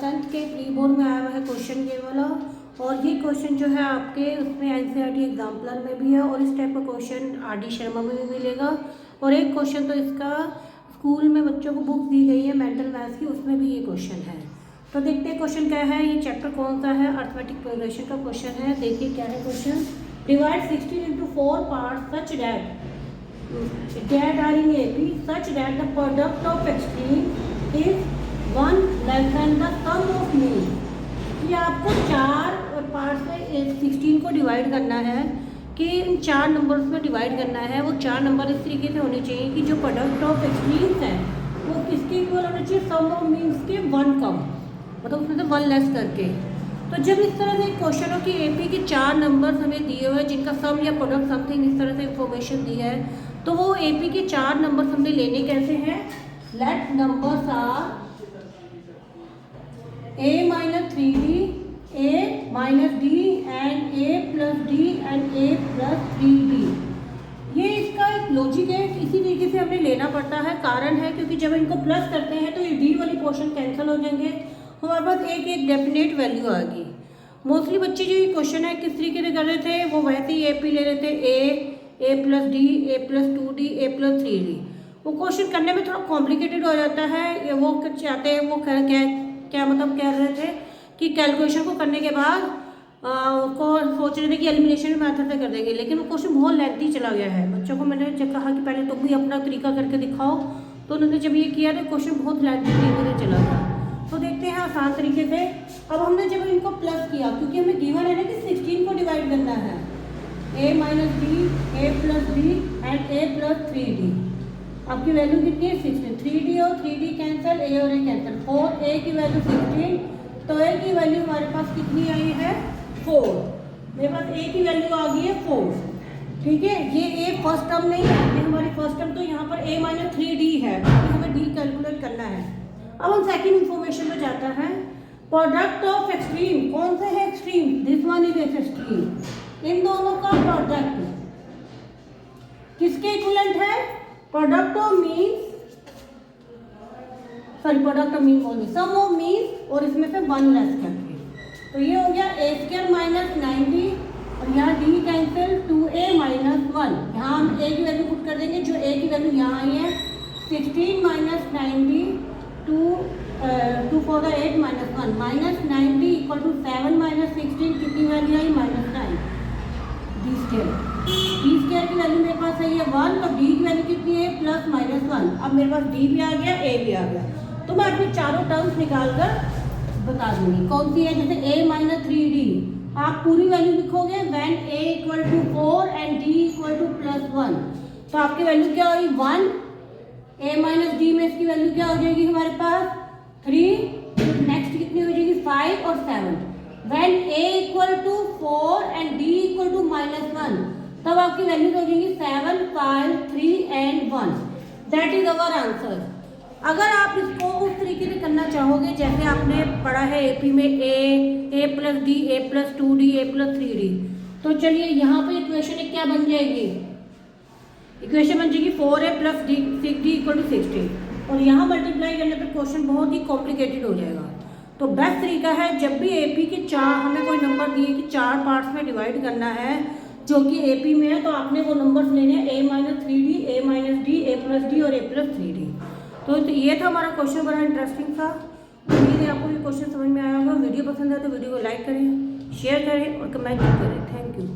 10th के pre board में आया हुआ है क्वेश्चन ये वाला। और ये क्वेश्चन जो है आपके उसमें एनसीईआरटी एग्जाम्पलर में भी है और इस टाइप का क्वेश्चन आर.डी. शर्मा में भी मिलेगा। और एक क्वेश्चन तो इसका स्कूल में बच्चों को बुक दी गई है मेंटल मैथ्स की, उसमें भी ये क्वेश्चन है। तो देखते हैं क्वेश्चन क्या है। ये चैप्टर कौन सा है, अर्थमेटिक प्रोग्रेशन का क्वेश्चन है। देखिए क्या है question. Divide 16 into 4 parts such that are in AP such that the product of extreme is 1 less than the sum of mean। ये आपको 4 पार्ट्स में 16 को डिवाइड करना है कि इन 4 नंबर्स में डिवाइड करना है। वो 4 नंबर इस तरीके से होने चाहिए कि जो प्रोडक्ट ऑफ एक्सट्रीम्स है वो किसके इक्वल होना चाहिए, सम ऑफ मीन्स के 1 कम, मतलब उसमें से 1 लेस करके। तो जब इस तरह से क्वेश्चन हो कि एपी के 4 नंबर्स हमें दिए हुए हैं जिनका सम या प्रोडक्ट समथिंग इस तरह से इंफॉर्मेशन दी है, तो वो एपी के 4 नंबर्स हमने लेने कैसे हैं। Let numbers are a minus 3d, a minus d and a plus d and a plus 3d। ये इसका एक लॉजिक है, इसी तरीके से हमें लेना पड़ता है। कारण है क्योंकि जब इनको प्लस करते हैं तो ये डी वाली पोर्शन कैंसिल हो जाएंगे, हमारे पास एक डेफिनेट वैल्यू आ गई। मोस्टली बच्चे जो ये क्वेश्चन है किस तरीके से कर रहे थे, वो वैसे ही एपी ले रहे थे, ए प्लस डी, ए प्लस 2d, ए प्लस 3d। वो क्वेश्चन करने में थोड़ा कॉम्प्लिकेटेड हो जाता है। वो चाहते हैं वो क्या मतलब कह रहे थे कि कैलकुलेशन को करने के बाद उसको सोच रहे थे कि एलिमिनेशन मेथड से कर देंगे, लेकिन वो क्वेश्चन बहुत लेंथी चला गया है। बच्चों को मैंने जब कहा कि पहले तुम भी अपना तरीका करके दिखाओ, तो उन्होंने जब ये किया तो क्वेश्चन बहुत लेंथी तरीके से चला गया। तो देखते हैं आसान तरीके से। अब हमने जब इनको प्लस किया, क्योंकि हमें गिवन है ना कि 16 को डिवाइड करना है, a minus D, A plus D and A plus 3d। आपकी वैल्यू कितनी है 16, 3d और 3d कैंसिल, a और a कैंसिल, 4a की वैल्यू 16, तो a की वैल्यू हमारे पास कितनी आई है 4। मेरे पास a की वैल्यू आ गई है 4, ठीक है। ये a फर्स्ट टर्म नहीं है, ये हमारी फर्स्ट टर्म, तो यहाँ पर a माइनस 3d है, हमें d कैलकुलेट करना है। अब हम सेकेंड इंफॉर्मेशन में जाता है। प्रोडक्ट ऑफ एक्सट्रीम, कौन सा है extreme, this one is extreme. इन दोनों का प्रोडक्ट किसके इक्विवेलेंट है, product of mean, sorry product of mean बोलिए, सम ऑफ मीन और इसमें से 1 लेस करके। तो ये हो गया a स्क्वायर माइनस 9d और यहाँ d कैंसिल 2a माइनस 1। यहाँ हम a की वैल्यू पुट कर देंगे, जो a की वैल्यू यहाँ आई है 16 माइनस 9d, 2 4 द 8 minus 1, minus 9d equal to 7 minus 16, कितनी वैल्यू आई -9 d स्क्वायर। डी स्क्वायर की वैल्यू मेरे पास आई है 1, तो डी की वैल्यू कितनी है प्लस माइनस 1। अब मेरे पास डी भी आ गया, ए भी आ गया, तो मैं अपनी चारों टर्म्स निकाल कर बता दूंगी कौन सी है। जैसे a माइनस 3d, आप पूरी वैल्यू लिखोगे when a equal to 4 and d equal to plus 1, तो आपकी वैल्यू क्या होगी 1। a माइनस डी में इसकी वैल्यू क्या हो जाएगी हमारे पास 3, नेक्स्ट कितनी हो जाएगी 5 और 7। When a equal to 4 and d equal to -1, तब आपकी वैल्यू हो जाएगी 7, 5, 3 and 1। That is our answer. अगर आप इसको उस तरीके से करना चाहोगे जैसे आपने पढ़ा है एपी में a plus D, A plus 2d, A plus 3d, तो चलिए यहाँ पे इक्वेशन एक क्या बन जाएगी, इक्वेशन बन जाएगी 4a plus D 6d equal to 16। और यहाँ मल्टीप्लाई करने पर क्वेश्चन बहुत ही कॉम्प्लिकेटेड हो जाएगा। तो बेस्ट तरीका है जब भी एपी के 4 हमें कोई नंबर दिए कि 4 पार्ट्स में डिवाइड करना है जो कि एपी में है, तो आपने वो नंबर्स लेने हैं a minus 3d, a minus D, a plus D और a प्लस 3d। तो ये था हमारा क्वेश्चन, बड़ा इंटरेस्टिंग था। उम्मीद है आपको ये क्वेश्चन समझ में आया होगा। वीडियो पसंद है तो वीडियो को लाइक करें, शेयर करें और कमेंट करें। Thank you.